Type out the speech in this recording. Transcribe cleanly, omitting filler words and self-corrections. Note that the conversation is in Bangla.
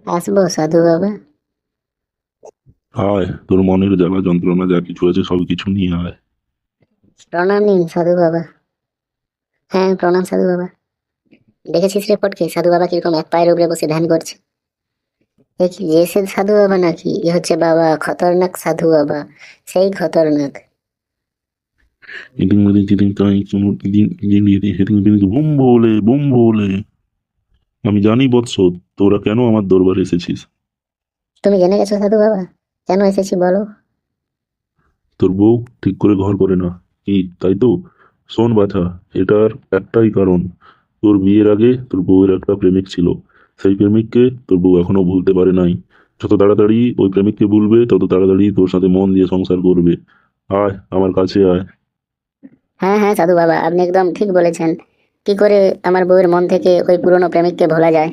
আসবো সাধু বাবা? আয়, তোর মনের জ্বালা যন্ত্রণা যা কিছু আছে সব কিছু নিয়ে আয়। প্রণাম নিন সাধু বাবা। হ্যাঁ, প্রণাম সাধু বাবা। দেখেছিস রিপোর্টকে সাধু বাবা কিরকম এক পায়ের উপরে বসে ধ্যান করছে? এ কি যে সে সাধু বাবা নাকি? এ হচ্ছে বাবা খতরনাক সাধু বাবা, সেই খতরনাক। ইদিং মিদিং চিদিং চাই চুমু ইদিং ইদিং ইদিং হিদিং বিদিং বুম বলে বুম বলে। আমি জানি বৎস, তোরা কেন আমার দরবারে এসেছিস। তুমি জেনে গেছো সাধু বাবা? কেন এসেছি বলো? তোর বউ ঠিক করে ঘর করে না, কি তাই তো? শোন বাছা, এটার একটাই কারণ, তোর বিয়ের আগে তোর বউয়ের একটা প্রেমিক ছিল। সেই প্রেমিককে তোর বউ এখনো ভুলতে পারে নাই। যত তাড়াতাড়ি ওই প্রেমিককে ভুলবে তত তাড়াতাড়ি তোর সাথে মন দিয়ে সংসার করবে। আয় আমার কাছে আয়। হ্যাঁ হ্যাঁ সাধু বাবা, আপনি একদম ঠিক বলেছেন। কি করে আমার বউয়ের মন থেকে ওই পুরনো প্রেমিককে ভোলা যায়?